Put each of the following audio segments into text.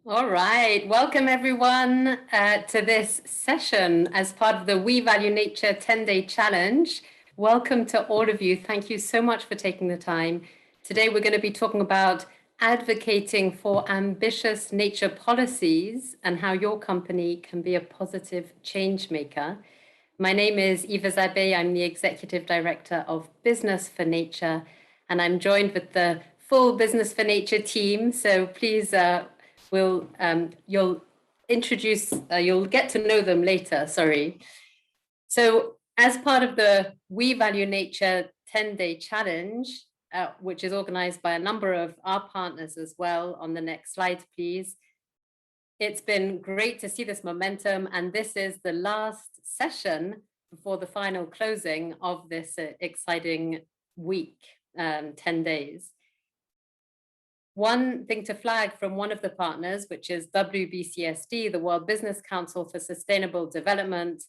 All right, welcome everyone to this session as part of the We Value Nature 10-day challenge. Welcome to all of you. Thank you so much for taking the time. Today we're going to be talking about advocating for ambitious nature policies and how your company can be a positive change maker. My name is Eva Zabe. I'm the Executive Director of Business for Nature, and I'm joined with the full Business for Nature team. So please, you'll get to know them later, sorry. So as part of the We Value Nature 10-day challenge, which is organized by a number of our partners as well, on the next slide, please. It's been great to see this momentum, and this is the last session before the final closing of this exciting week, 10 days. One thing to flag from one of the partners, which is WBCSD, the World Business Council for Sustainable Development,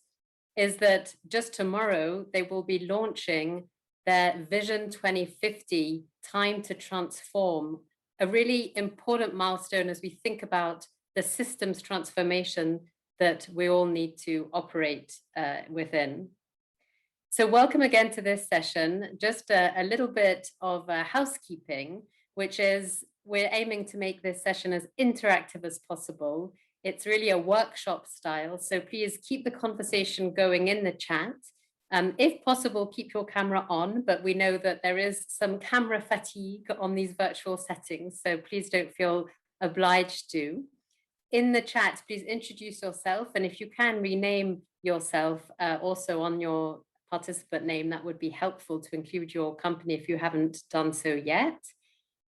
is that just tomorrow they will be launching their Vision 2050 Time to Transform, a really important milestone as we think about the systems transformation that we all need to operate within. So welcome again to this session. Just a little bit of housekeeping, which is we're aiming to make this session as interactive as possible. It's really a workshop style, so please keep the conversation going in the chat. If possible, keep your camera on, but we know that there is some camera fatigue on these virtual settings, so please don't feel obliged to. In the chat, please introduce yourself, and if you can rename yourself also on your participant name, that would be helpful to include your company if you haven't done so yet.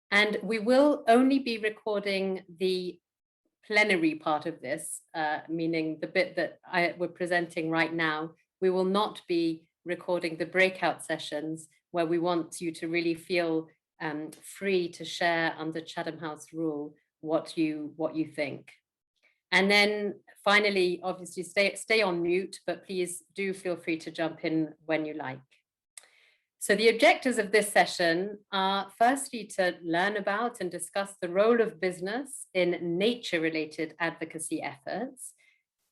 And we will only be recording the plenary part of this, meaning the bit that we're presenting right now. We will not be recording the breakout sessions where we want you to really feel free to share under Chatham House rule what you think. And then finally, obviously stay on mute, but please do feel free to jump in when you like. So the objectives of this session are firstly to learn about and discuss the role of business in nature-related advocacy efforts,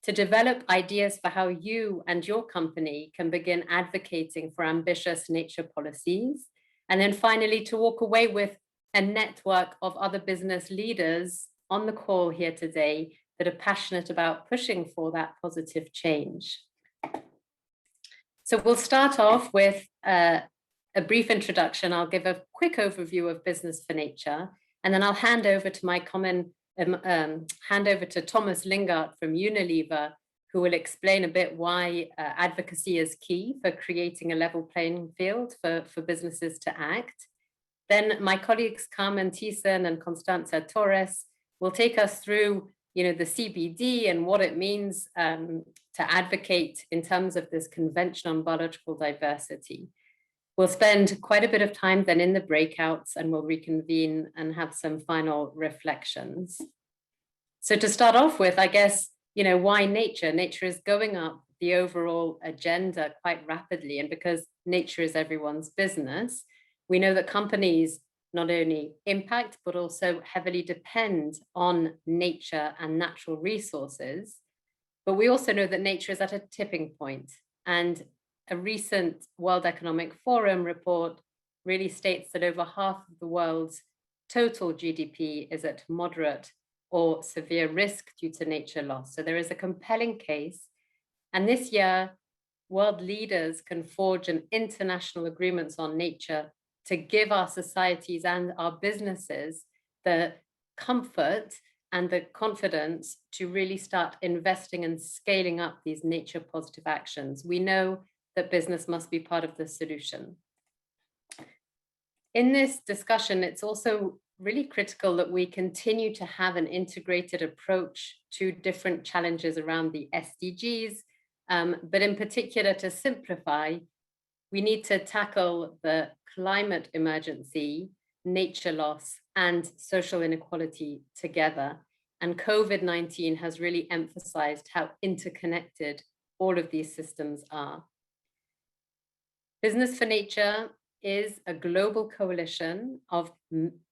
to develop ideas for how you and your company can begin advocating for ambitious nature policies, and then finally to walk away with a network of other business leaders on the call here today that are passionate about pushing for that positive change. So we'll start off with a brief introduction. I'll give a quick overview of Business for Nature, and then I'll hand over to Thomas Lingard from Unilever, who will explain a bit why advocacy is key for creating a level playing field for businesses to act. Then my colleagues Carmen Thiessen and Constanza Torres will take us through the CBD and what it means to advocate in terms of this Convention on Biological Diversity. We'll spend quite a bit of time then in the breakouts, and we'll reconvene and have some final reflections. So to start off with, I guess, why nature? Nature is going up the overall agenda quite rapidly, and because nature is everyone's business, we know that companies not only impact, but also heavily depend on nature and natural resources. But we also know that nature is at a tipping point, and a recent World Economic Forum report really states that over half of the world's total GDP is at moderate or severe risk due to nature loss. So there is a compelling case. And this year, world leaders can forge an international agreements on nature to give our societies and our businesses the comfort and the confidence to really start investing and scaling up these nature positive actions. We know that business must be part of the solution. In this discussion, it's also really critical that we continue to have an integrated approach to different challenges around the SDGs, but in particular to simplify, we need to tackle the climate emergency, nature loss, and social inequality together. And COVID-19 has really emphasized how interconnected all of these systems are. Business for Nature is a global coalition of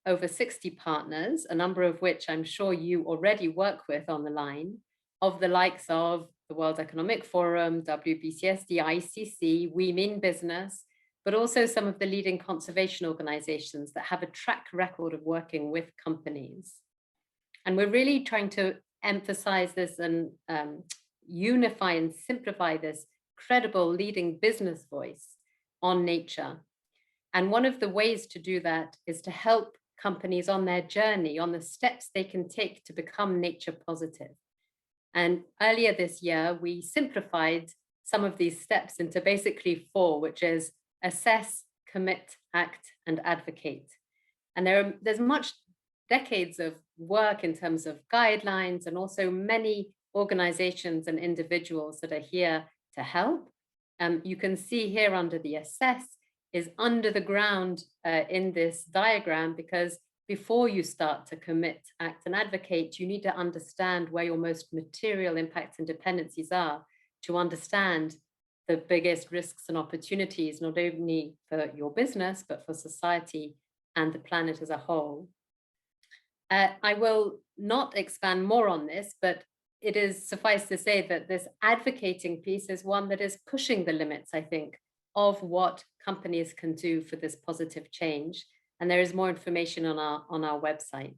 over 60 partners, a number of which I'm sure you already work with on the line, of the likes of the World Economic Forum, WBCSD, ICC, We Mean Business, but also some of the leading conservation organizations that have a track record of working with companies. And we're really trying to emphasize this and unify and simplify this credible leading business voice on nature. And one of the ways to do that is to help companies on their journey, on the steps they can take to become nature positive. And earlier this year, we simplified some of these steps into basically 4, which is assess, commit, act, and advocate. And there's much decades of work in terms of guidelines, and also many organizations and individuals that are here to help. You can see here under the assess is under the ground in this diagram, because before you start to commit, act, and advocate, you need to understand where your most material impacts and dependencies are to understand the biggest risks and opportunities, not only for your business, but for society and the planet as a whole. I will not expand more on this, but it is suffice to say that this advocating piece is one that is pushing the limits, I think, of what companies can do for this positive change. And there is more information on our website.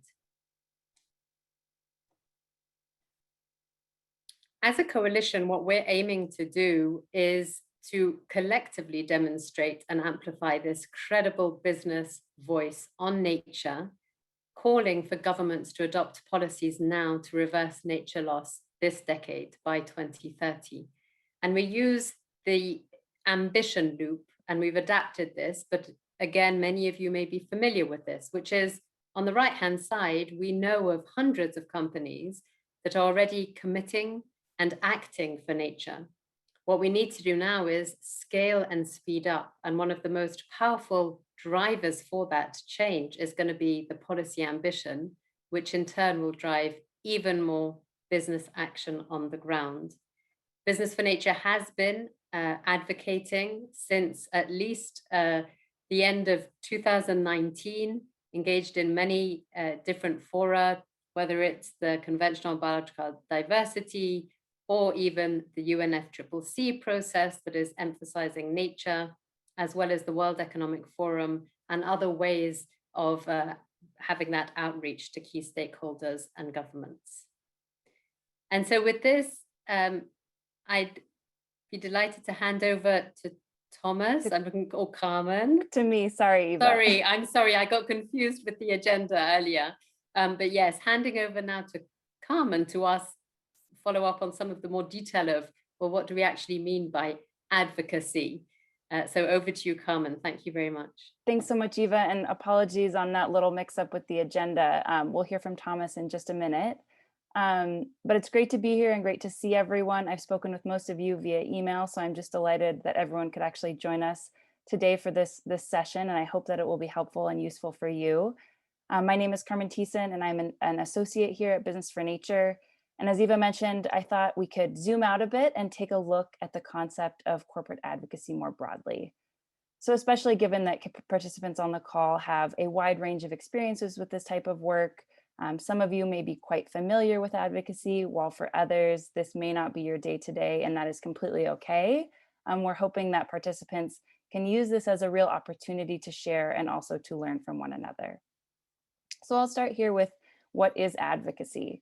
As a coalition, what we're aiming to do is to collectively demonstrate and amplify this credible business voice on nature, calling for governments to adopt policies now to reverse nature loss this decade by 2030. And we use the ambition loop, and we've adapted this, but again, many of you may be familiar with this, which is on the right-hand side, we know of hundreds of companies that are already committing and acting for nature. What we need to do now is scale and speed up. And one of the most powerful drivers for that change is going to be the policy ambition, which in turn will drive even more business action on the ground. Business for Nature has been advocating since at least the end of 2019, engaged in many different fora, whether it's the Convention on Biological Diversity or even the UNFCCC process that is emphasizing nature, as well as the World Economic Forum and other ways of having that outreach to key stakeholders and governments. And so with this, I'd be delighted to hand over to Thomas, or Carmen. To me, sorry, Eva. I'm sorry, I got confused with the agenda earlier. But yes, handing over now to Carmen to follow up on some of the more detail of, well, what do we actually mean by advocacy? So over to you, Carmen. Thank you very much. Thanks so much, Eva, and apologies on that little mix up with the agenda. We'll hear from Thomas in just a minute. But it's great to be here and great to see everyone. I've spoken with most of you via email, so I'm just delighted that everyone could actually join us today for this session, and I hope that it will be helpful and useful for you. My name is Carmen Thiessen, and I'm an associate here at Business for Nature. And as Eva mentioned, I thought we could zoom out a bit and take a look at the concept of corporate advocacy more broadly. So especially given that participants on the call have a wide range of experiences with this type of work, some of you may be quite familiar with advocacy, while for others, this may not be your day-to-day, and that is completely okay. We're hoping that participants can use this as a real opportunity to share and also to learn from one another. So I'll start here with what is advocacy?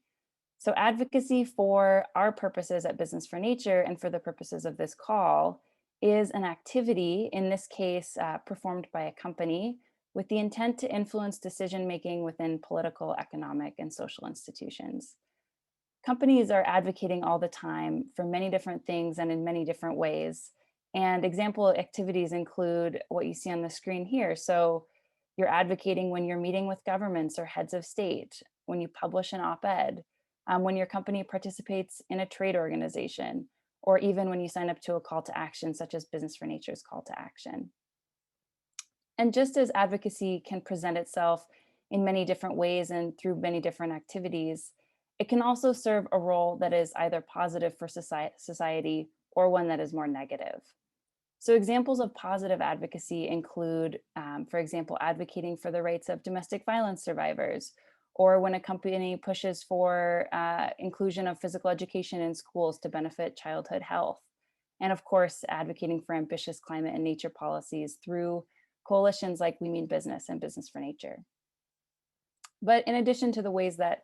So advocacy for our purposes at Business for Nature and for the purposes of this call is an activity, in this case, performed by a company with the intent to influence decision-making within political, economic, and social institutions. Companies are advocating all the time for many different things and in many different ways. And example activities include what you see on the screen here. So you're advocating when you're meeting with governments or heads of state, when you publish an op-ed, when your company participates in a trade organization, or even when you sign up to a call to action, such as Business for Nature's call to action. And just as advocacy can present itself in many different ways and through many different activities, it can also serve a role that is either positive for society or one that is more negative. So examples of positive advocacy include, for example, advocating for the rights of domestic violence survivors, or when a company pushes for inclusion of physical education in schools to benefit childhood health. And of course, advocating for ambitious climate and nature policies through coalitions like We Mean Business and Business for Nature. But in addition to the ways that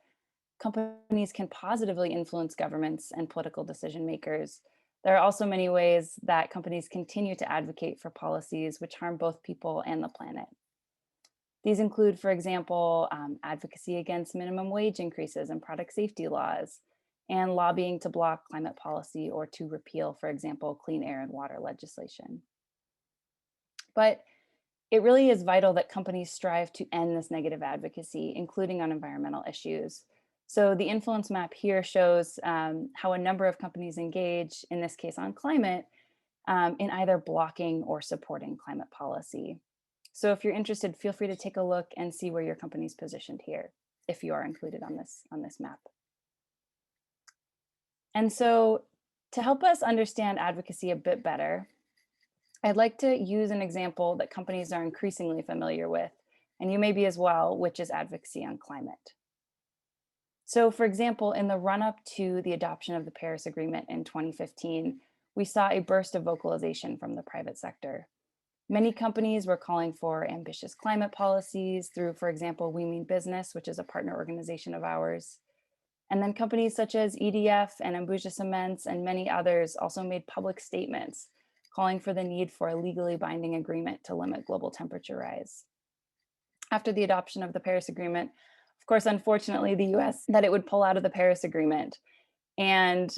companies can positively influence governments and political decision makers, there are also many ways that companies continue to advocate for policies which harm both people and the planet. These include, for example, advocacy against minimum wage increases and product safety laws, and lobbying to block climate policy or to repeal, for example, clean air and water legislation. But it really is vital that companies strive to end this negative advocacy, including on environmental issues. So the influence map here shows how a number of companies engage, in this case on climate, in either blocking or supporting climate policy. So if you're interested, feel free to take a look and see where your company's positioned here, if you are included on this map. And so to help us understand advocacy a bit better, I'd like to use an example that companies are increasingly familiar with, and you may be as well, which is advocacy on climate. So for example, in the run-up to the adoption of the Paris Agreement in 2015, we saw a burst of vocalization from the private sector. Many companies were calling for ambitious climate policies through, for example, We Mean Business, which is a partner organization of ours. And then companies such as EDF and Ambuja Cements and many others also made public statements calling for the need for a legally binding agreement to limit global temperature rise. After the adoption of the Paris Agreement, of course, unfortunately, the US that it would pull out of the Paris Agreement. And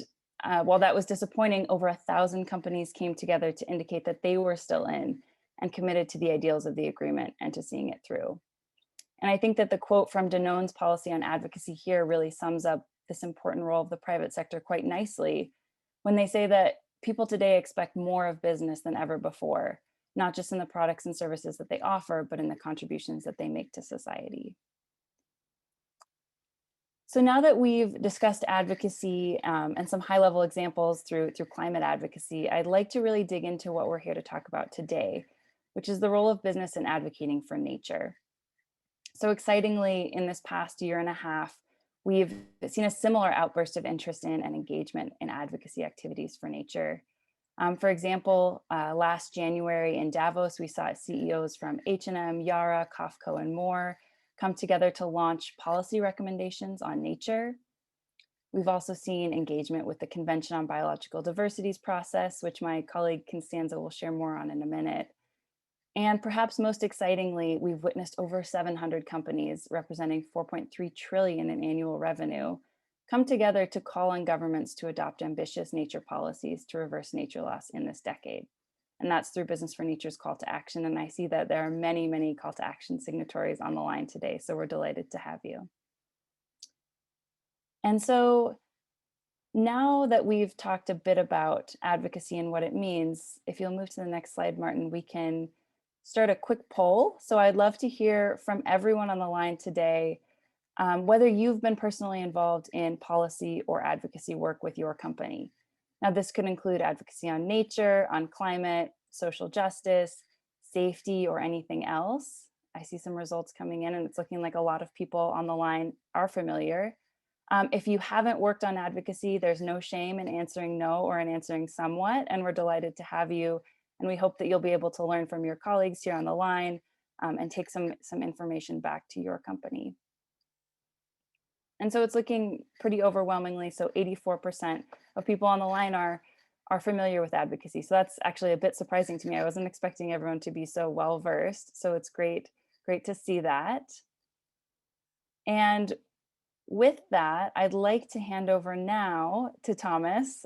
while that was disappointing, over 1,000 companies came together to indicate that they were still in and committed to the ideals of the agreement and to seeing it through. And I think that the quote from Danone's policy on advocacy here really sums up this important role of the private sector quite nicely when they say that people today expect more of business than ever before, not just in the products and services that they offer, but in the contributions that they make to society. So now that we've discussed advocacy and some high-level examples through climate advocacy, I'd like to really dig into what we're here to talk about today, which is the role of business in advocating for nature. So excitingly, in this past year and a half, we've seen a similar outburst of interest in and engagement in advocacy activities for nature. For example, last January in Davos, we saw CEOs from H&M, Yara, Cofco, and more come together to launch policy recommendations on nature. We've also seen engagement with the Convention on Biological Diversity's process, which my colleague Constanza will share more on in a minute. And perhaps most excitingly, we've witnessed over 700 companies representing 4.3 trillion in annual revenue come together to call on governments to adopt ambitious nature policies to reverse nature loss in this decade. And that's through Business for Nature's call to action. And I see that there are many, many call to action signatories on the line today. So we're delighted to have you. And so now that we've talked a bit about advocacy and what it means, if you'll move to the next slide, Martin, we can start a quick poll. So I'd love to hear from everyone on the line today, whether you've been personally involved in policy or advocacy work with your company. Now, this could include advocacy on nature, on climate, social justice, safety, or anything else. I see some results coming in and it's looking like a lot of people on the line are familiar. If you haven't worked on advocacy, there's no shame in answering no or in answering somewhat, and we're delighted to have you. And we hope that you'll be able to learn from your colleagues here on the line and take some information back to your company. And so it's looking pretty overwhelmingly. So 84% of people on the line are familiar with advocacy. So that's actually a bit surprising to me. I wasn't expecting everyone to be so well versed. So it's great to see that. And with that, I'd like to hand over now to Thomas.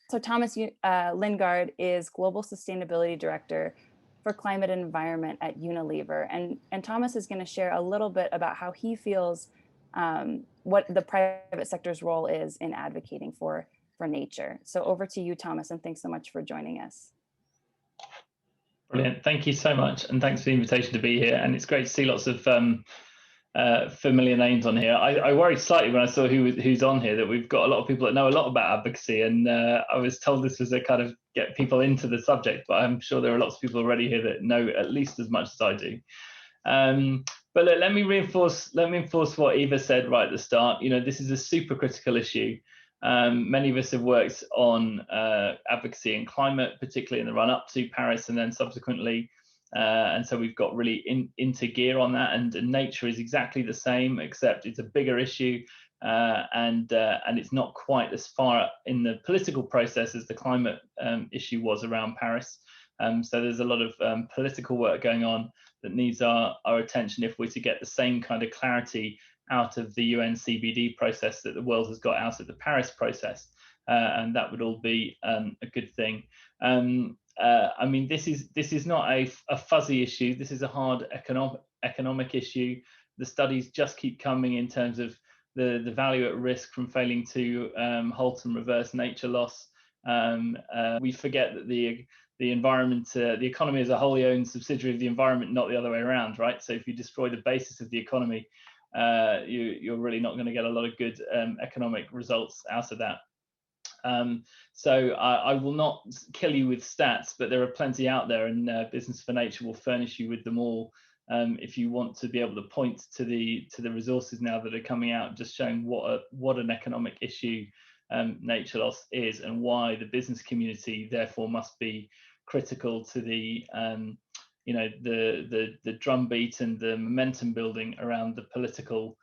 So Thomas Lingard is Global Sustainability Director for Climate and Environment at Unilever. And Thomas is going to share a little bit about how he feels what the private sector's role is in advocating for nature. So over to you, Thomas, and thanks so much for joining us. Brilliant. Thank you so much. And thanks for the invitation to be here. And it's great to see lots of familiar names on here. I worried slightly when I saw who's on here, that we've got a lot of people that know a lot about advocacy, and I was told this was a kind of get people into the subject, but I'm sure there are lots of people already here that know at least as much as I do. But look, let me reinforce what Eva said right at the start. You know, this is a super critical issue. Many of us have worked on advocacy and climate, particularly in the run up to Paris and then subsequently. And so we've got really into gear on that, and nature is exactly the same, except it's a bigger issue, and it's not quite as far in the political process as the climate issue was around Paris. So there's a lot of political work going on that needs our attention if we're to get the same kind of clarity out of the UN CBD process that the world has got out of the Paris process, and that would all be a good thing. I mean, this is not a fuzzy issue. This is a hard economic issue. The studies just keep coming in terms of the value at risk from failing to halt and reverse nature loss. We forget that the environment, the economy is a wholly owned subsidiary of the environment, not the other way around, right? So if you destroy the basis of the economy, you're really not going to get a lot of good economic results out of that. So I will not kill you with stats, but there are plenty out there, and Business for Nature will furnish you with them all if you want to be able to point to the resources now that are coming out, just showing what an economic issue nature loss is, and why the business community therefore must be critical to the you know, the drumbeat and the momentum building around the political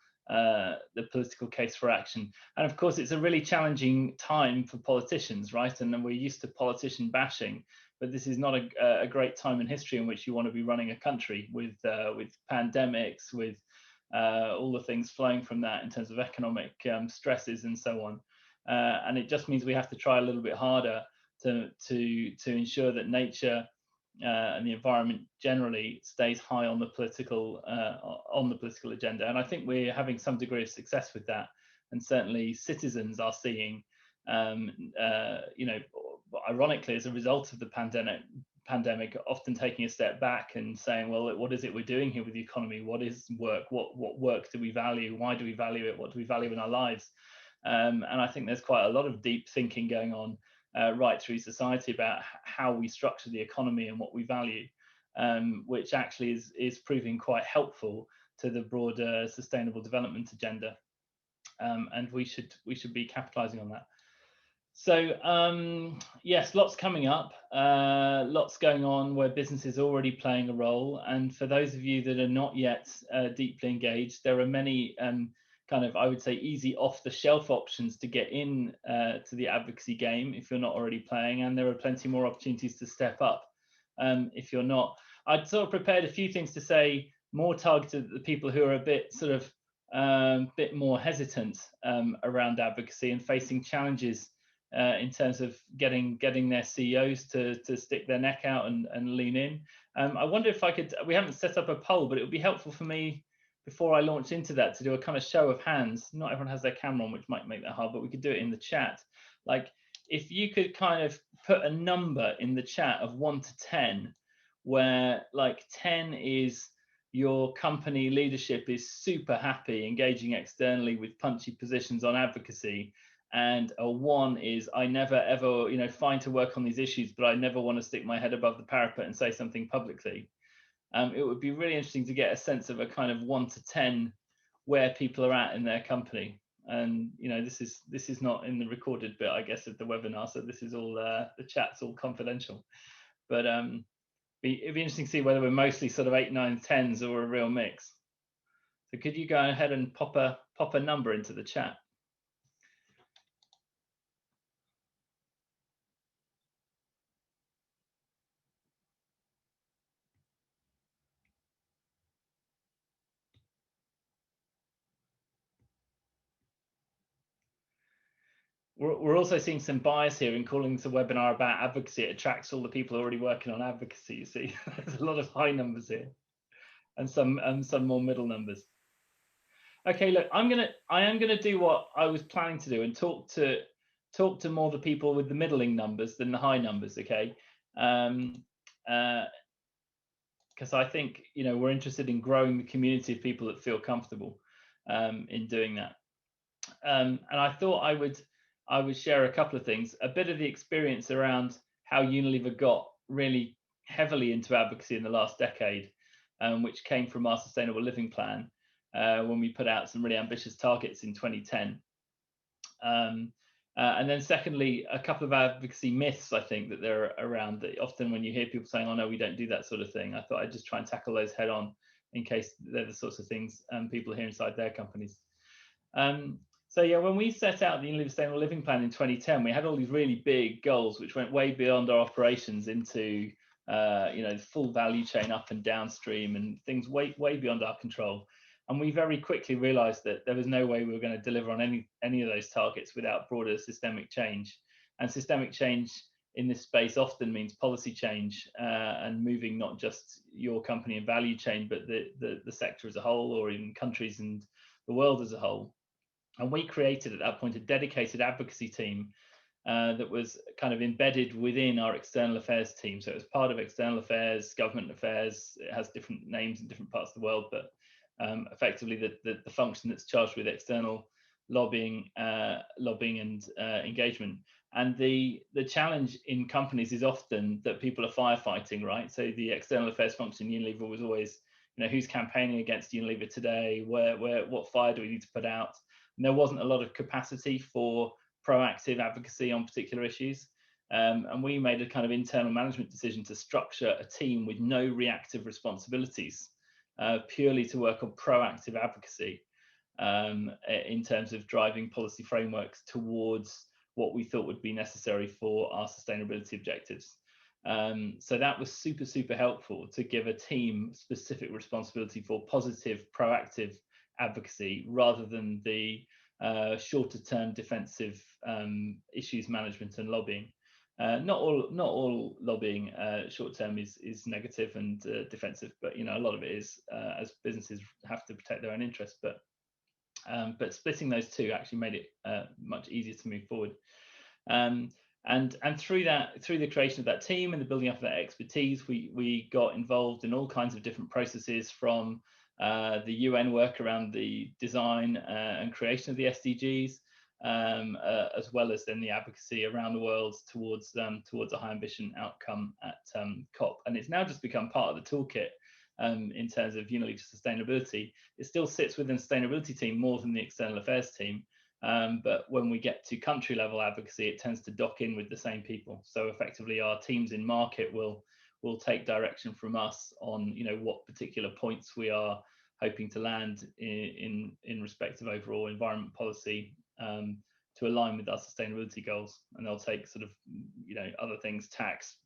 case for action. And of course, it's a really challenging time for politicians, right? And then we're used to politician bashing, but this is not a great time in history in which you want to be running a country with pandemics, with all the things flowing from that in terms of economic stresses and so on. And it just means we have to try a little bit harder to ensure that nature and the environment generally stays high on the political agenda. And I think we're having some degree of success with that. And certainly citizens are seeing, you know, ironically, as a result of the pandemic, often taking a step back and saying, well, what is it we're doing here with the economy? What is work? What work do we value? Why do we value it? What do we value in our lives? And I think there's quite a lot of deep thinking going on right through society about how we structure the economy and what we value, which actually is proving quite helpful to the broader sustainable development agenda, and we should be capitalizing on that. So yes, lots coming up, lots going on where business is already playing a role, and for those of you that are not yet deeply engaged, there are many kind of, I would say, easy off-the-shelf options to get in to the advocacy game if you're not already playing, and there are plenty more opportunities to step up if you're not. I'd sort of prepared a few things to say, more targeted at the people who are a bit sort of bit more hesitant around advocacy and facing challenges in terms of getting their CEOs to stick their neck out and lean in. I wonder if I could, we haven't set up a poll, but it would be helpful for me before I launch into that to do a kind of show of hands. Not everyone has their camera on, which might make that hard, but we could do it in the chat. Like, if you could kind of put a number in the chat of 1 to 10, where like 10 is your company leadership is super happy engaging externally with punchy positions on advocacy, and a 1 is I never ever, you know, fine to work on these issues, but I never want to stick my head above the parapet and say something publicly. It would be really interesting to get a sense of a kind of 1 to 10 where people are at in their company. And you know, this is not in the recorded bit, I guess, of the webinar, so this is all the chat's all confidential. But it'd be interesting to see whether we're mostly sort of 8, 9, 10s or a real mix. So could you go ahead and pop a number into the chat? We're also seeing some bias here in calling this a webinar about advocacy. It attracts all the people already working on advocacy. You see, there's a lot of high numbers here, and some more middle numbers. Okay, look, I am gonna do what I was planning to do and talk to more the people with the middling numbers than the high numbers. Okay, because I think, you know, we're interested in growing the community of people that feel comfortable in doing that. And I thought I would share a couple of things, a bit of the experience around how Unilever got really heavily into advocacy in the last decade, which came from our Sustainable Living Plan when we put out some really ambitious targets in 2010. And then secondly, a couple of advocacy myths, I think, that there are around, that often when you hear people saying, oh no, we don't do that sort of thing, I thought I'd just try and tackle those head on, in case they're the sorts of things people hear inside their companies. So yeah, when we set out the Unilever Sustainable Living Plan in 2010, we had all these really big goals, which went way beyond our operations into, you know, the full value chain up and downstream, and things way beyond our control. And we very quickly realized that there was no way we were going to deliver on any of those targets without broader systemic change. And systemic change in this space often means policy change and moving not just your company and value chain, but the sector as a whole, or even countries and the world as a whole. And we created at that point a dedicated advocacy team that was kind of embedded within our external affairs team. So it was part of external affairs, government affairs. It has different names in different parts of the world, but effectively the function that's charged with external lobbying and engagement. And the challenge in companies is often that people are firefighting, right? So the external affairs function in Unilever was always, you know, who's campaigning against Unilever today? What fire do we need to put out? And there wasn't a lot of capacity for proactive advocacy on particular issues. And we made a kind of internal management decision to structure a team with no reactive responsibilities, purely to work on proactive advocacy in terms of driving policy frameworks towards what we thought would be necessary for our sustainability objectives. So that was super helpful, to give a team specific responsibility for positive, proactive advocacy rather than the shorter term defensive issues management and lobbying. Not all lobbying short term is negative and defensive, but you know, a lot of it is, as businesses have to protect their own interests. But splitting those two actually made it much easier to move forward. And through the creation of that team and the building up of that expertise, we got involved in all kinds of different processes, from the UN work around the design and creation of the SDGs, as well as then the advocacy around the world towards a high ambition outcome at COP. And it's now just become part of the toolkit in terms of Unilever sustainability. It still sits within the sustainability team more than the external affairs team. But when we get to country level advocacy, it tends to dock in with the same people. So effectively our teams in market will take direction from us on, you know, what particular points we are hoping to land in respect of overall environment policy to align with our sustainability goals. And they'll take sort of, you know, other things, tax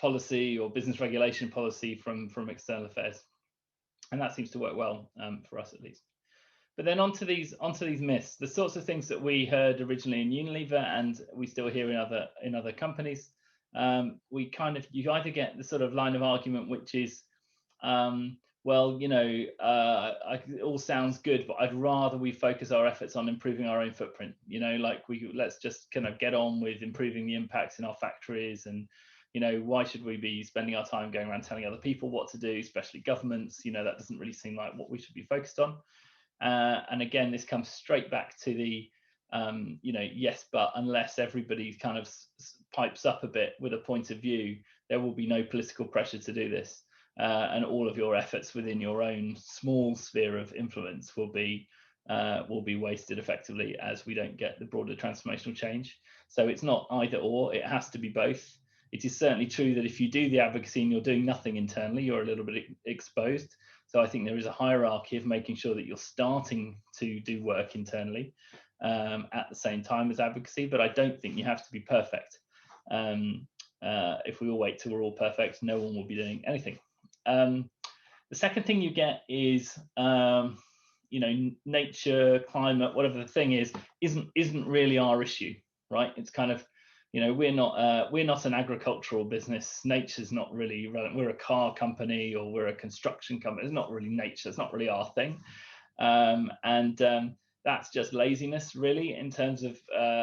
policy or business regulation policy from external affairs. And that seems to work well for us, at least. But then onto these myths, the sorts of things that we heard originally in Unilever and we still hear in other companies. You either get the sort of line of argument which is, well, you know, it all sounds good, but I'd rather we focus our efforts on improving our own footprint. You know, like let's just kind of get on with improving the impacts in our factories, and you know, why should we be spending our time going around telling other people what to do, especially governments? You know, that doesn't really seem like what we should be focused on. And again, this comes straight back to the, you know, yes, but unless everybody kind of pipes up a bit with a point of view, there will be no political pressure to do this. And all of your efforts within your own small sphere of influence will be wasted effectively, as we don't get the broader transformational change. So it's not either or, it has to be both. It is certainly true that if you do the advocacy and you're doing nothing internally, you're a little bit exposed. So I think there is a hierarchy of making sure that you're starting to do work internally at the same time as advocacy, but I don't think you have to be perfect. If we all wait till we're all perfect, no one will be doing anything. The second thing you get is, you know, nature, climate, whatever the thing is, isn't really our issue, right? It's kind of, you know, we're not an agricultural business. Nature's not really relevant. We're a car company or we're a construction company. It's not really nature. It's not really our thing. That's just laziness, really, in terms of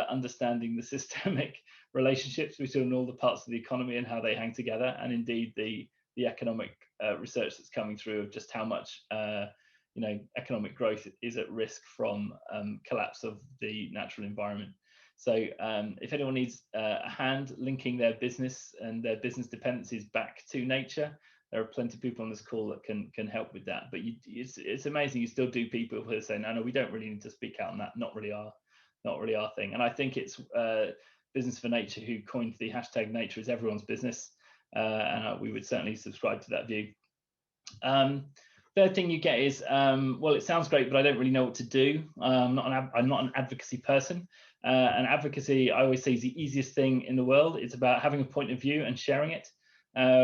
understanding the systemic relationships between all the parts of the economy and how they hang together, and indeed the the economic research that's coming through of just how much economic growth is at risk from collapse of the natural environment. So if anyone needs a hand linking their business and their business dependencies back to nature, there are plenty of people on this call that can help with that. But it's amazing, you still do people who are saying, no, we don't really need to speak out on that, not really our thing. And I think it's Business for Nature who coined the hashtag nature is everyone's business, and we would certainly subscribe to that view. Third thing you get is, well, it sounds great, but I don't really know what to do. I'm not an advocacy person. And advocacy, I always say, is the easiest thing in the world. It's about having a point of view and sharing it.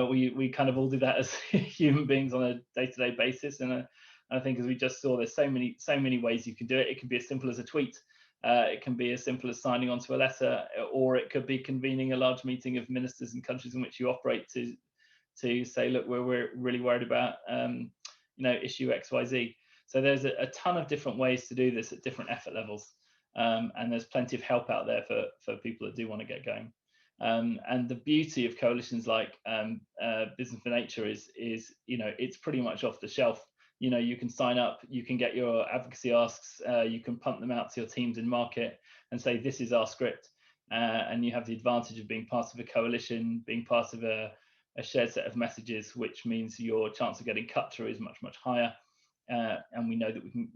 We kind of all do that as human beings on a day-to-day basis. And I think, as we just saw, there's so many ways you can do it. It can be as simple as a tweet. It can be as simple as signing onto a letter, or it could be convening a large meeting of ministers in countries in which you operate to say, look, we're really worried about issue XYZ. So there's a ton of different ways to do this at different effort levels, and there's plenty of help out there for people that do want to get going. And the beauty of coalitions like Business for Nature is it's pretty much off the shelf. You can sign up, you can get your advocacy asks, you can pump them out to your teams in market and say, this is our script. And you have the advantage of being part of a coalition, being part of a shared set of messages, which means your chance of getting cut through is much, much higher. And we know that we can,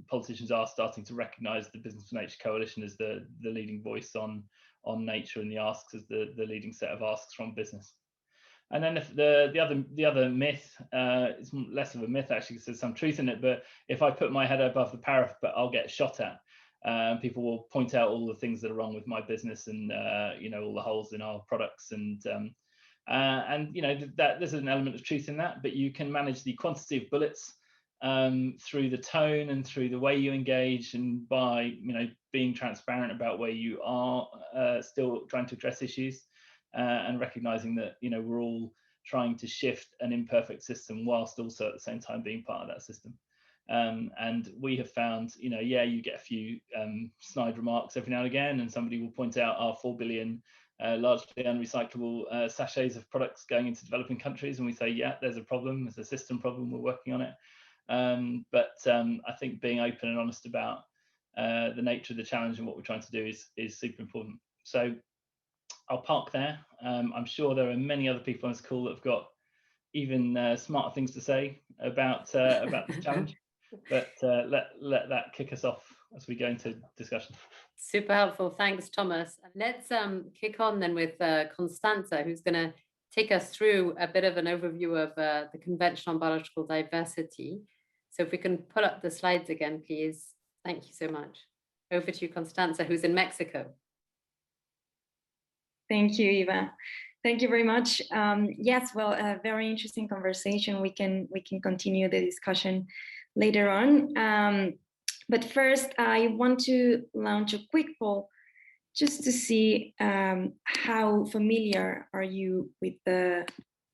politicians are starting to recognise the Business for Nature coalition as the leading voice on nature, and the asks as the leading set of asks from business. And then the other myth, it's less of a myth actually, because there's some truth in it, but if I put my head above the parapet, I'll get shot at. People will point out all the things that are wrong with my business, and all the holes in our products, and that there's an element of truth in that, but you can manage the quantity of bullets through the tone and through the way you engage, and by being transparent about where you are still trying to address issues, and recognizing that we're all trying to shift an imperfect system whilst also at the same time being part of that system. And we have found, you get a few snide remarks every now and again, and somebody will point out our 4 billion largely unrecyclable sachets of products going into developing countries, and we say, yeah, there's a problem, there's a system problem, we're working on it. But I think being open and honest about the nature of the challenge and what we're trying to do is super important. So I'll park there. I'm sure there are many other people on this call that have got even smarter things to say about the challenge, but let that kick us off as we go into discussion. Super helpful. Thanks, Thomas. Let's kick on then with Constanza, who's going to take us through a bit of an overview of the Convention on Biological Diversity. So if we can pull up the slides again, please. Thank you so much. Over to you, Constanza, who's in Mexico. Thank you, Eva. Thank you very much. Yes, well, a very interesting conversation. We can continue the discussion later on. But first, I want to launch a quick poll just to see how familiar are you with the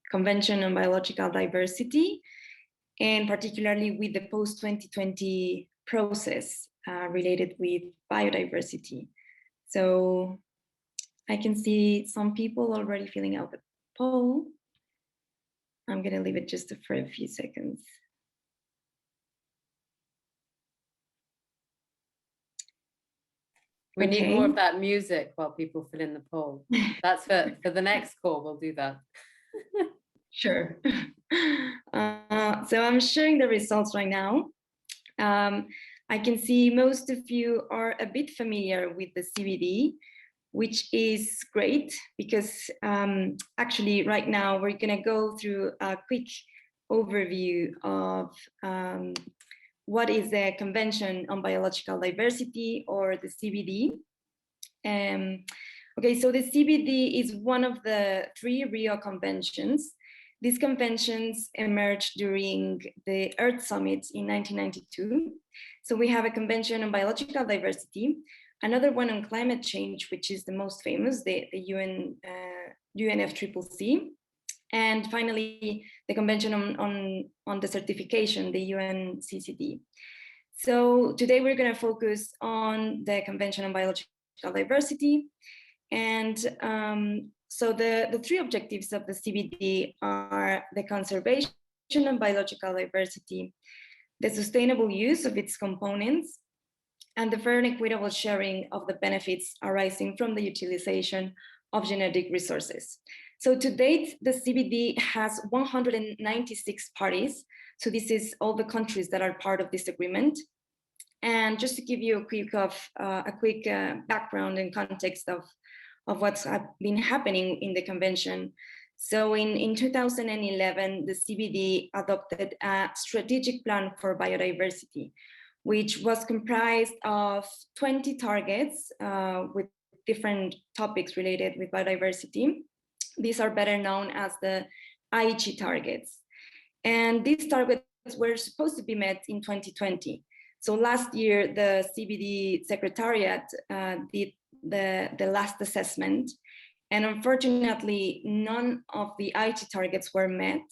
Convention on Biological Diversity, and particularly with the post-2020 process related with biodiversity. So I can see some people already filling out the poll. I'm going to leave it just for a few seconds. We need more of that music while people fill in the poll. That's for the next call, we'll do that. Sure. So I'm sharing the results right now. I can see most of you are a bit familiar with the CBD, which is great because actually right now we're going to go through a quick overview of what is the Convention on Biological Diversity, or the CBD. Okay, so the CBD is one of the 3 Rio conventions. These conventions emerged during the Earth Summit in 1992. So we have a Convention on Biological Diversity, another one on climate change, which is the most famous, the UNFCCC, and finally the Convention on Desertification, the UNCCD. So today we're going to focus on the Convention on Biological Diversity, and so the three objectives of the CBD are the conservation of biological diversity, the sustainable use of its components, and the fair and equitable sharing of the benefits arising from the utilization of genetic resources. So to date, the CBD has 196 parties. So this is all the countries that are part of this agreement. And just to give you a quick background and context of what's been happening in the convention. So in 2011, the CBD adopted a strategic plan for biodiversity, which was comprised of 20 targets with different topics related with biodiversity. These are better known as the Aichi targets. And these targets were supposed to be met in 2020. So last year, the CBD Secretariat did the last assessment. And unfortunately, none of the Aichi targets were met,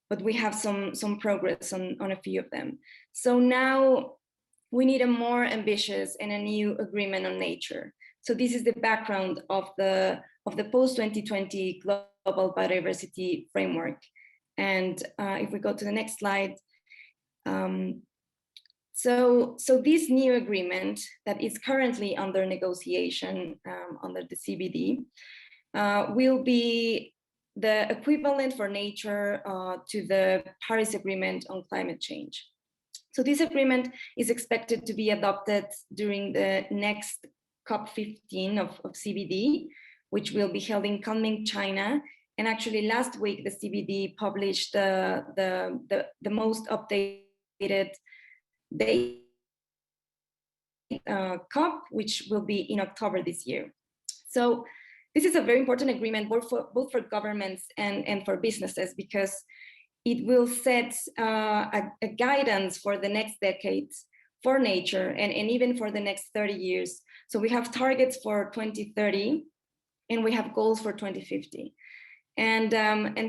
but we have some progress on a few of them. So now we need a more ambitious and a new agreement on nature. So this is the background of the post-2020 global biodiversity framework. And if we go to the next slide. So this new agreement that is currently under negotiation under the CBD will be the equivalent for nature to the Paris Agreement on climate change. So this agreement is expected to be adopted during the next COP15 of CBD, which will be held in Kunming, China. And actually last week, the CBD published the most updated date COP, which will be in October this year. So this is a very important agreement both for governments and for businesses, because it will set a guidance for the next decades for nature and even for the next 30 years. So we have targets for 2030 and we have goals for 2050. And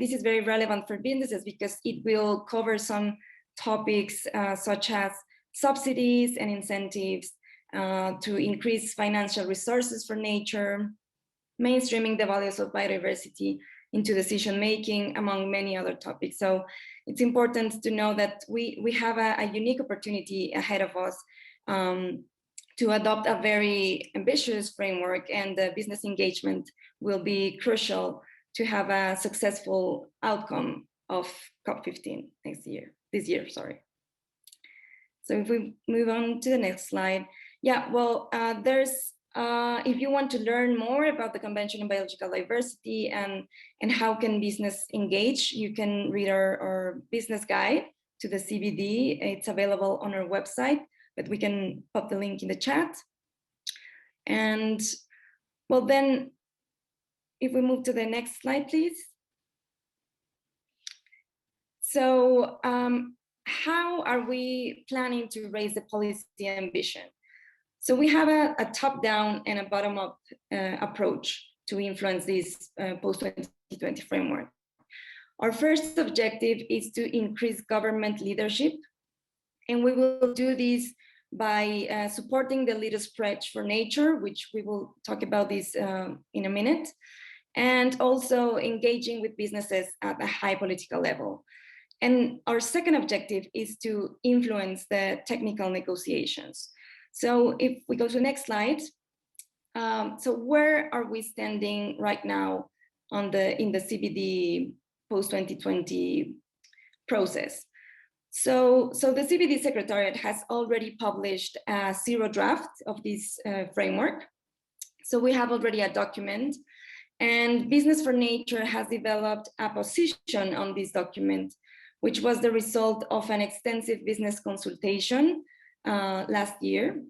this is very relevant for businesses because it will cover some topics such as subsidies and incentives to increase financial resources for nature, mainstreaming the values of biodiversity into decision-making, among many other topics. So it's important to know that we have a unique opportunity ahead of us to adopt a very ambitious framework, and the business engagement will be crucial to have a successful outcome of COP15 this year, sorry. So if we move on to the next slide. Yeah, well, if you want to learn more about the Convention on Biological Diversity and how can business engage, you can read our business guide to the CBD. It's available on our website, but we can pop the link in the chat. And well, then if we move to the next slide, please. So how are we planning to raise the policy ambition? So we have a top-down and a bottom-up approach to influence this post-2020 framework. Our first objective is to increase government leadership, and we will do this by supporting the Leaders' Pledge for Nature, which we will talk about this in a minute, and also engaging with businesses at a high political level. And our second objective is to influence the technical negotiations. So if we go to the next slide, so where are we standing right now in the CBD post-2020 process? So the CBD Secretariat has already published a zero draft of this framework. So we have already a document, and Business for Nature has developed a position on this document, which was the result of an extensive business consultation last year.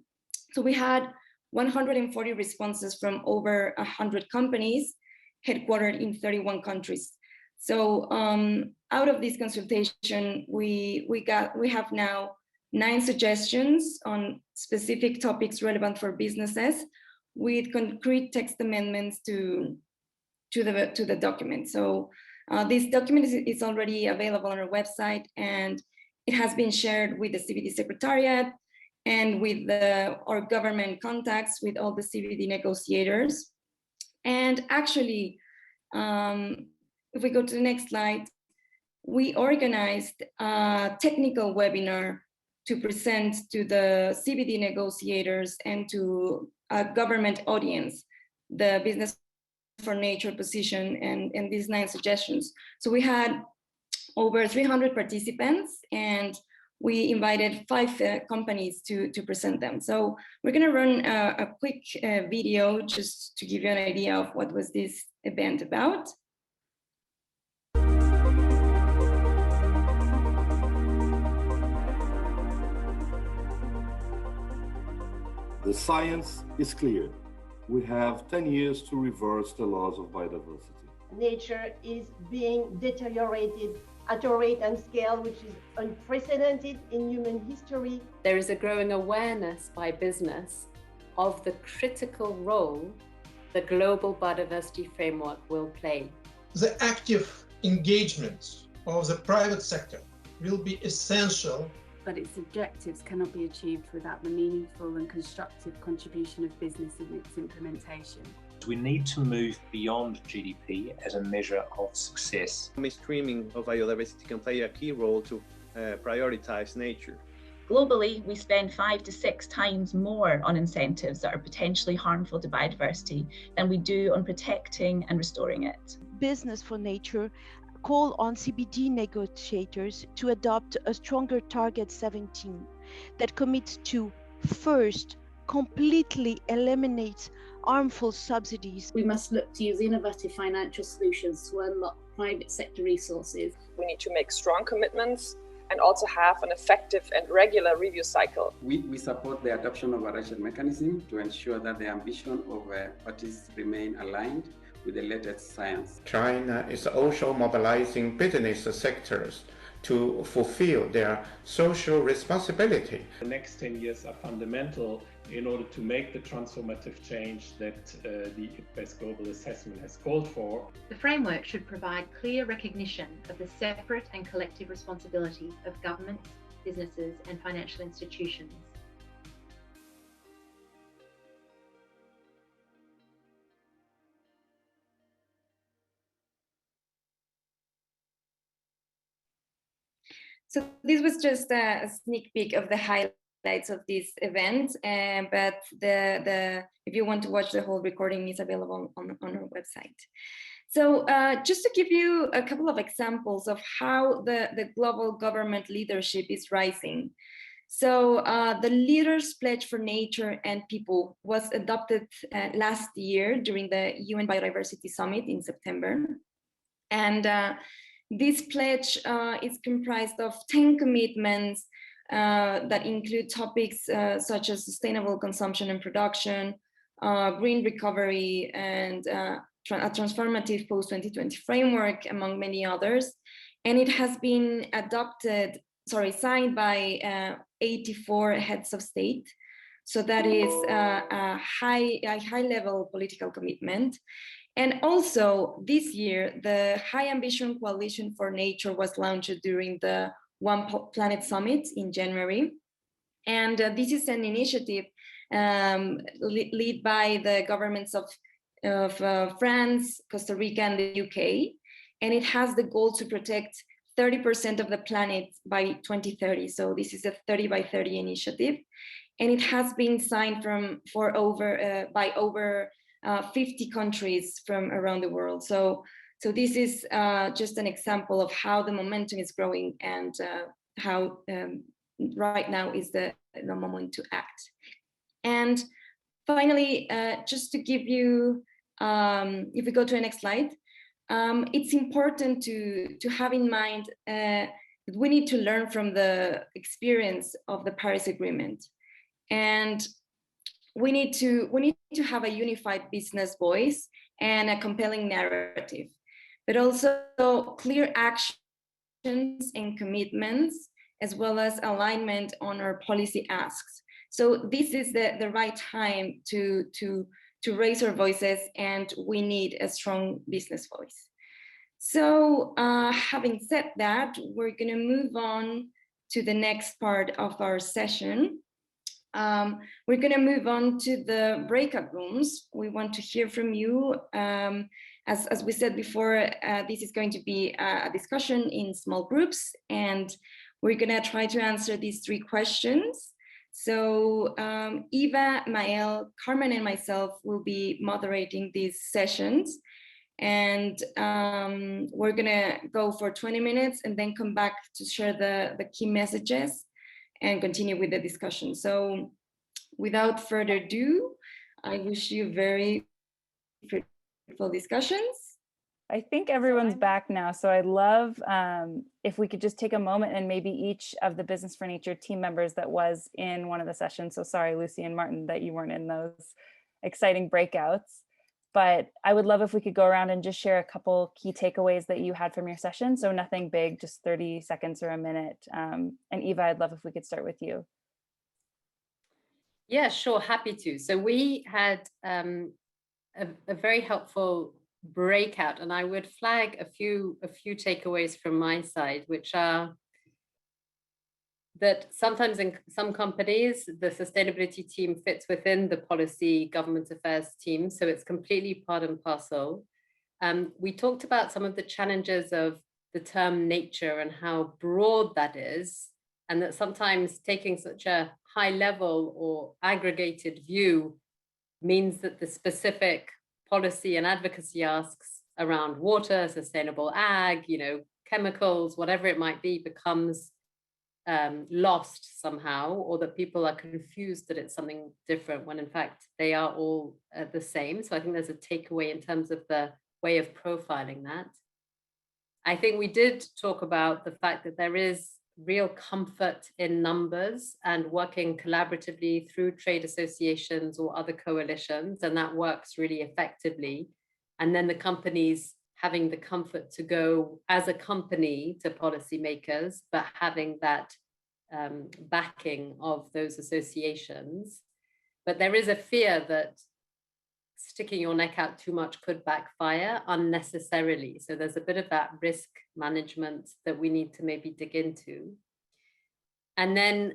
So we had 140 responses from over 100 companies headquartered in 31 countries. So out of this consultation, we have now 9 suggestions on specific topics relevant for businesses, with concrete text amendments to the document. So this document is already available on our website, and it has been shared with the CBD Secretariat and with our government contacts, with all the CBD negotiators. And actually, if we go to the next slide, we organized a technical webinar to present to the CBD negotiators and to a government audience the business for nature position and these 9 suggestions. So we had over 300 participants, and we invited 5 companies to present them. So we're gonna run a quick video just to give you an idea of what was this event about. The science is clear. We have 10 years to reverse the laws of biodiversity. Nature is being deteriorated at a rate and scale which is unprecedented in human history. There is a growing awareness by business of the critical role the global biodiversity framework will play. The active engagement of the private sector will be essential, but its objectives cannot be achieved without the meaningful and constructive contribution of business in its implementation. We need to move beyond GDP as a measure of success. Mainstreaming of biodiversity can play a key role to prioritize nature. Globally, we spend 5 to 6 times more on incentives that are potentially harmful to biodiversity than we do on protecting and restoring it. Business for Nature call on CBD negotiators to adopt a stronger Target 17 that commits to, first, completely eliminate harmful subsidies. We must look to use innovative financial solutions to unlock private sector resources. We need to make strong commitments and also have an effective and regular review cycle. We support the adoption of a ratchet mechanism to ensure that the ambition of parties remain aligned with the latest science. China is also mobilizing business sectors to fulfill their social responsibility. The next 10 years are fundamental in order to make the transformative change that the IPBES Global Assessment has called for. The framework should provide clear recognition of the separate and collective responsibility of governments, businesses, and financial institutions. So this was just a sneak peek of the highlights of this event, but if you want to watch the whole recording, it's available on our website. So just to give you a couple of examples of how the global government leadership is rising. So the Leaders' Pledge for Nature and People was adopted last year during the UN Biodiversity Summit in September. And this pledge is comprised of 10 commitments that include topics such as sustainable consumption and production, green recovery, and a transformative post-2020 framework, among many others. And it has been signed by 84 heads of state. So that is a high-level political commitment. And also this year, the High Ambition Coalition for Nature was launched during the One Planet Summit in January. And this is an initiative led by the governments of France, Costa Rica, and the UK. And it has the goal to protect 30% of the planet by 2030. So this is a 30 by 30 initiative. And it has been signed by over 50 countries from around the world. So this is just an example of how the momentum is growing and how right now is the moment to act. And finally, just to give you, if we go to the next slide, it's important to have in mind that we need to learn from the experience of the Paris Agreement. And we need to have a unified business voice and a compelling narrative, but also clear actions and commitments, as well as alignment on our policy asks. So this is the right time to raise our voices, and we need a strong business voice. So having said that, we're gonna move on to the next part of our session. We're going to move on to the breakup rooms. We want to hear from you. As we said before, this is going to be a discussion in small groups, and we're gonna try to answer these 3 questions. So Eva, Mael, Carmen, and myself will be moderating these sessions. And we're gonna go for 20 minutes and then come back to share the key messages and continue with the discussion. So without further ado, I wish you very fruitful discussions. I think everyone's back now, so I'd love if we could just take a moment and maybe each of the Business for Nature team members that was in one of the sessions, so sorry Lucy and Martin that you weren't in those exciting breakouts, but I would love if we could go around and just share a couple key takeaways that you had from your session, so nothing big, just 30 seconds or a minute. And Eva, I'd love if we could start with you. Yeah, sure, happy to. So we had a very helpful breakout, and I would flag a few takeaways from my side, which are that sometimes in some companies, the sustainability team fits within the policy government affairs team, so it's completely part and parcel. We talked about some of the challenges of the term nature and how broad that is, and that sometimes taking such a high level or aggregated view means that the specific policy and advocacy asks around water, sustainable ag, chemicals, whatever it might be, becomes lost somehow, or that people are confused that it's something different when in fact they are all the same. So I think there's a takeaway in terms of the way of profiling that. I think we did talk about the fact that there is real comfort in numbers and working collaboratively through trade associations or other coalitions, and that works really effectively. And then the companies having the comfort to go as a company to policymakers, but having that backing of those associations. But there is a fear that sticking your neck out too much could backfire unnecessarily. So there's a bit of that risk management that we need to maybe dig into. And then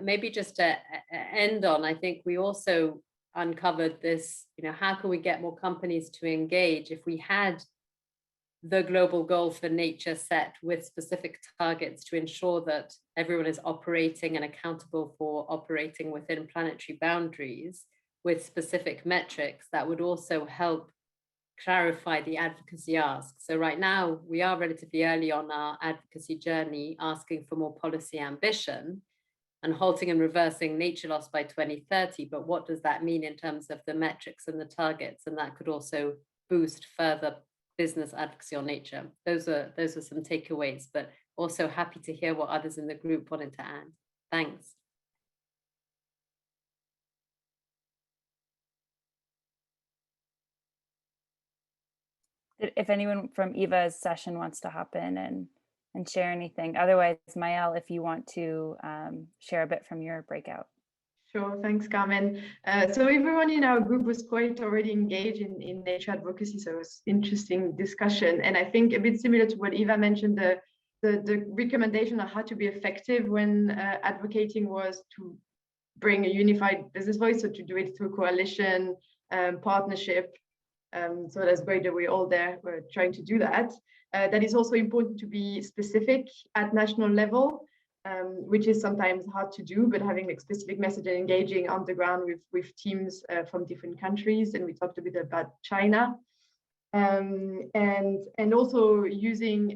maybe just to end on, I think we also uncovered this, how can we get more companies to engage if we had the global goal for nature set with specific targets to ensure that everyone is operating and accountable for operating within planetary boundaries with specific metrics that would also help clarify the advocacy ask. So right now we are relatively early on our advocacy journey, asking for more policy ambition and halting and reversing nature loss by 2030. But what does that mean in terms of the metrics and the targets? And that could also boost further business advocacy on nature. Those are some takeaways, but also happy to hear what others in the group wanted to add. Thanks. If anyone from Eva's session wants to hop in and share anything. Otherwise, Mael, if you want to share a bit from your breakout. Sure, thanks, Carmen. So everyone in our group was quite already engaged in nature advocacy, so it was interesting discussion. And I think a bit similar to what Eva mentioned, the recommendation on how to be effective when advocating was to bring a unified business voice, so to do it through coalition, partnership. So that's great that we're all there, we're trying to do that. That is also important to be specific at national level, which is sometimes hard to do, but having like specific message and engaging on the ground with teams from different countries. And we talked a bit about China. And also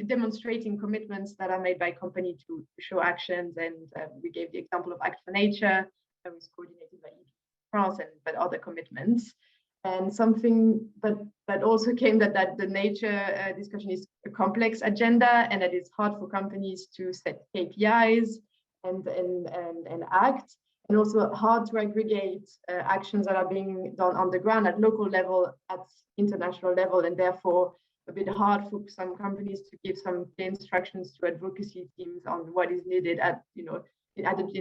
demonstrating commitments that are made by company to show actions. And we gave the example of Act for Nature that was coordinated by France, but other commitments. And something that also came that the nature discussion is a complex agenda, and that it's hard for companies to set KPIs and act, and also hard to aggregate actions that are being done on the ground at local level, at international level, and therefore a bit hard for some companies to give some clear instructions to advocacy teams on what is needed in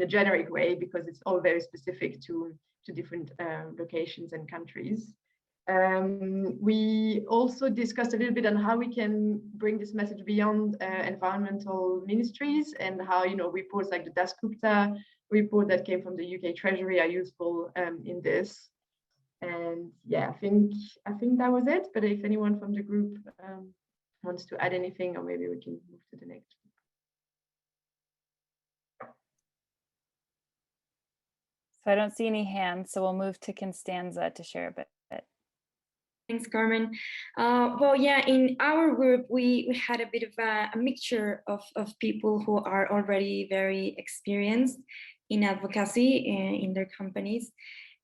a generic way, because it's all very specific to different locations and countries. We also discussed a little bit on how we can bring this message beyond environmental ministries, and how reports like the Dasgupta report that came from the UK Treasury are useful in this. And yeah, I think that was it. But if anyone from the group wants to add anything, or maybe we can move to the next. So I don't see any hands, so we'll move to Constanza to share a bit. Thanks, Carmen. Well, yeah, in our group, we had a bit of a mixture of people who are already very experienced in advocacy in their companies,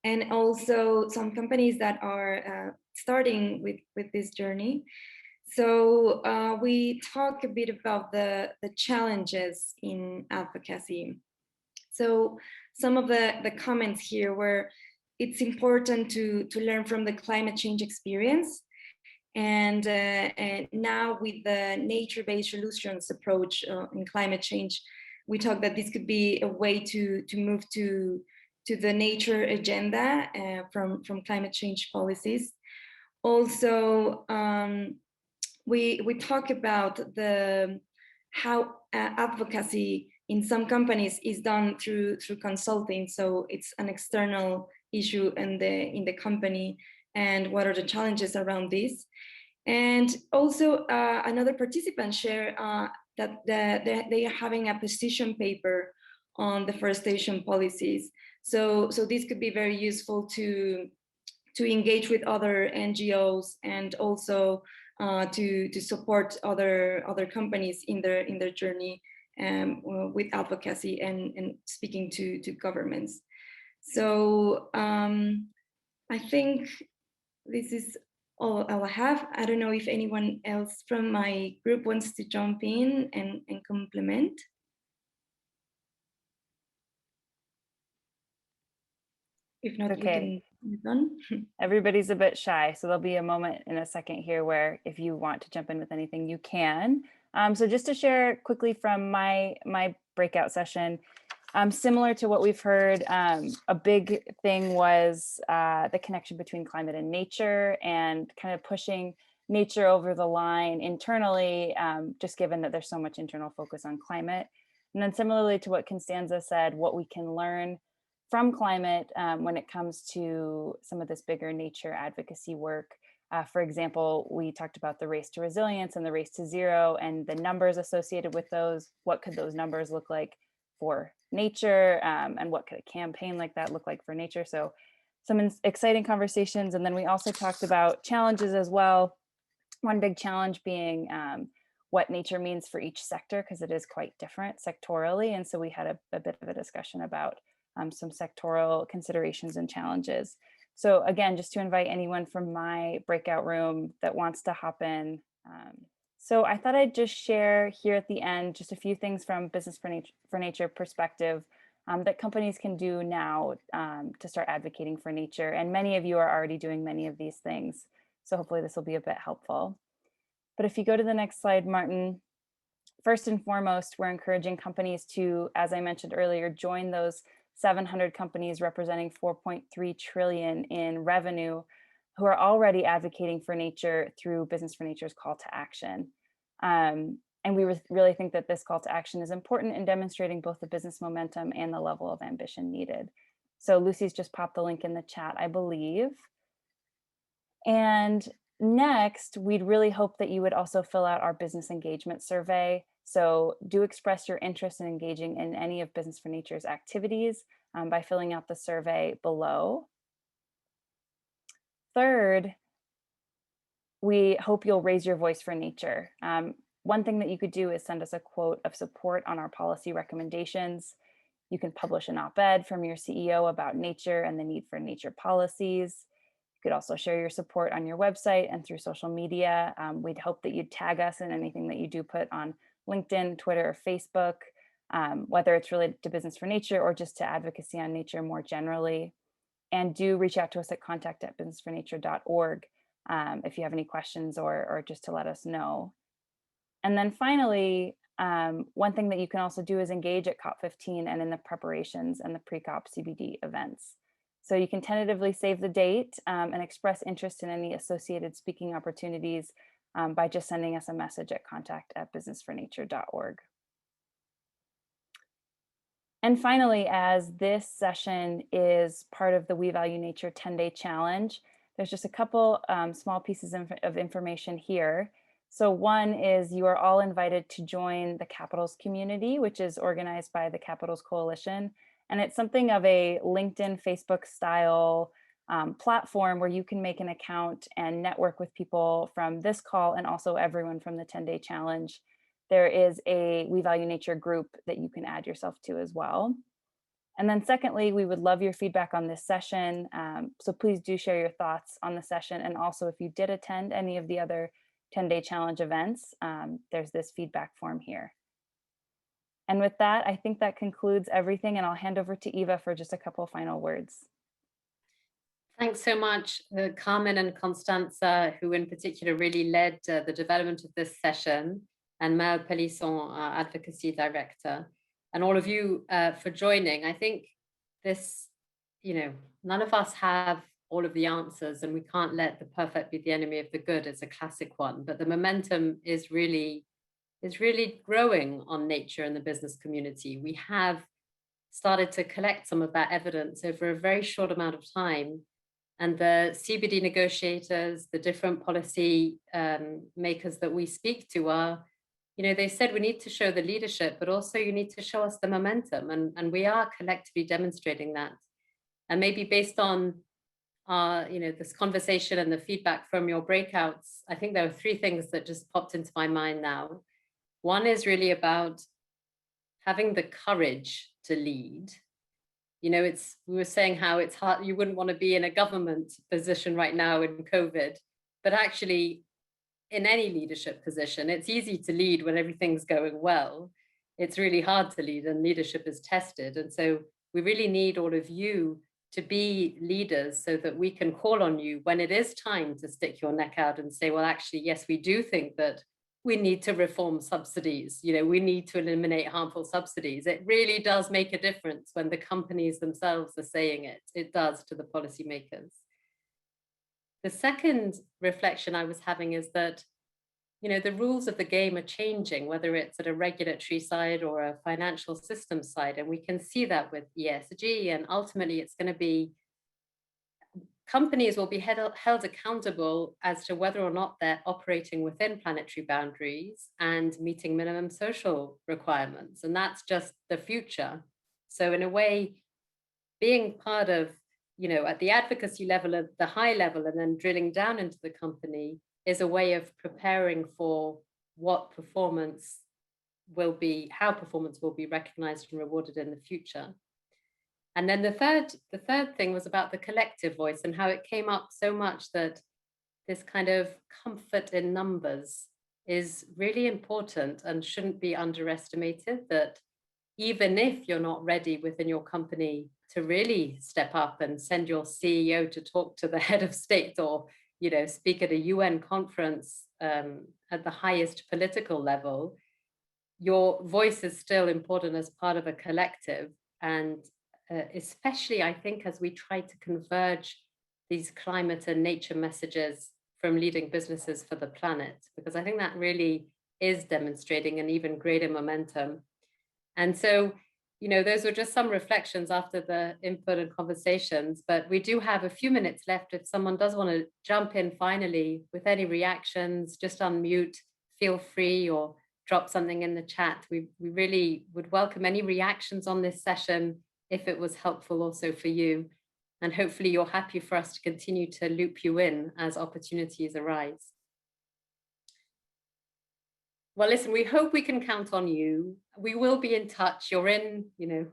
and also some companies that are starting with this journey. So we talk a bit about the challenges in advocacy. So some of the comments here were, it's important to learn from the climate change experience. And now with the nature-based solutions approach in climate change, we talk that this could be a way to move to the nature agenda from climate change policies. Also, we talk about how advocacy in some companies is done through consulting. So it's an external issue in the company, and what are the challenges around this. And also another participant shared that they are having a position paper on deforestation policies. So this could be very useful to engage with other NGOs, and also to support other companies in their journey with advocacy and speaking to governments. So I think this is all I have. I don't know if anyone else from my group wants to jump in and complement. If not, okay. We can move on. Everybody's a bit shy, so there'll be a moment in a second here where if you want to jump in with anything, you can. So just to share quickly from my breakout session, similar to what we've heard, a big thing was the connection between climate and nature, and kind of pushing nature over the line internally, just given that there's so much internal focus on climate. And then similarly to what Constanza said, what we can learn from climate when it comes to some of this bigger nature advocacy work. For example, we talked about the race to resilience and the race to zero and the numbers associated with those. What could those numbers look like for nature, and what could a campaign like that look like for nature? So some exciting conversations. And then we also talked about challenges as well. One big challenge being what nature means for each sector, because it is quite different sectorally. And so we had a bit of a discussion about some sectoral considerations and challenges. So again, just to invite anyone from my breakout room that wants to hop in. So I thought I'd just share here at the end just a few things from Business for Nature perspective that companies can do now to start advocating for nature. And many of you are already doing many of these things. So hopefully this will be a bit helpful. But if you go to the next slide, Martin, first and foremost, we're encouraging companies to, as I mentioned earlier, join those 700 companies representing 4.3 trillion in revenue who are already advocating for nature through Business for Nature's call to action. And we really think that this call to action is important in demonstrating both the business momentum and the level of ambition needed. So Lucy's just popped the link in the chat, I believe. And next, we'd really hope that you would also fill out our business engagement survey. So do express your interest in engaging in any of Business for Nature's activities by filling out the survey below. Third, we hope you'll raise your voice for nature. One thing that you could do is send us a quote of support on our policy recommendations. You can publish an op-ed from your CEO about nature and the need for nature policies. You could also share your support on your website and through social media. We'd hope that you'd tag us in anything that you do put on LinkedIn, Twitter, or Facebook, whether it's related to Business for Nature or just to advocacy on nature more generally. And do reach out to us at contact@businessfornature.org if you have any questions or just to let us know. And then finally, one thing that you can also do is engage at COP15 and in the preparations and the pre-COP CBD events. So you can tentatively save the date and express interest in any associated speaking opportunities by just sending us a message at contact@businessfornature.org. And finally, as this session is part of the We Value Nature 10-day challenge, there's just a couple small pieces of information here. So one is you are all invited to join the Capitals community, which is organized by the Capitals Coalition. And it's something of a LinkedIn, Facebook style platform where you can make an account and network with people from this call and also everyone from the 10-day challenge. There is a We Value Nature group that you can add yourself to as well. And then secondly, we would love your feedback on this session. So please do share your thoughts on the session. And also if you did attend any of the other 10-day challenge events, there's this feedback form here. And with that, I think that concludes everything, and I'll hand over to Eva for just a couple of final words. Thanks so much, Carmen and Constanza, who in particular really led the development of this session, and Mel Pelisson, our Advocacy Director, and all of you for joining. I think this, none of us have all of the answers, and we can't let the perfect be the enemy of the good. It's a classic one, but the momentum is really growing on nature in the business community. We have started to collect some of that evidence over a very short amount of time. And the CBD negotiators, the different policy makers that we speak to are, they said we need to show the leadership, but also you need to show us the momentum. And we are collectively demonstrating that. And maybe based on this conversation and the feedback from your breakouts, I think there are three things that just popped into my mind now. One is really about having the courage to lead. We were saying how it's hard, you wouldn't want to be in a government position right now in COVID, but actually in any leadership position, it's easy to lead when everything's going well. It's really hard to lead, and leadership is tested. And so we really need all of you to be leaders so that we can call on you when it is time to stick your neck out and say, well, actually, yes, we do think that we need to reform subsidies. We need to eliminate harmful subsidies. It really does make a difference when the companies themselves are saying it. It does to the policymakers. The second reflection I was having is that, the rules of the game are changing, whether it's at a regulatory side or a financial system side. And we can see that with ESG, and ultimately it's going to be companies will be held accountable as to whether or not they're operating within planetary boundaries and meeting minimum social requirements. And that's just the future. So in a way, being part of, at the advocacy level, at the high level, and then drilling down into the company is a way of preparing for what performance will be, how performance will be recognized and rewarded in the future. And then the third thing was about the collective voice and how it came up so much that this kind of comfort in numbers is really important and shouldn't be underestimated, that even if you're not ready within your company to really step up and send your CEO to talk to the head of state or, speak at a UN conference at the highest political level, your voice is still important as part of a collective. And especially, I think, as we try to converge these climate and nature messages from leading businesses for the planet, because I think that really is demonstrating an even greater momentum. And so, those were just some reflections after the input and conversations, but we do have a few minutes left. If someone does want to jump in finally with any reactions, just unmute, feel free, or drop something in the chat. We really would welcome any reactions on this session if it was helpful also for you. And hopefully you're happy for us to continue to loop you in as opportunities arise. Well, listen, we hope we can count on you. We will be in touch. You're in, we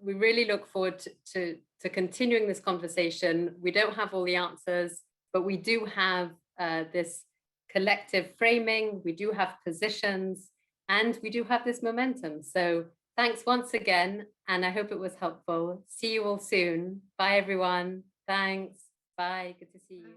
really look forward to continuing this conversation. We don't have all the answers, but we do have this collective framing. We do have positions, and we do have this momentum. So thanks once again, and I hope it was helpful. See you all soon. Bye, everyone. Thanks. Bye. Good to see you.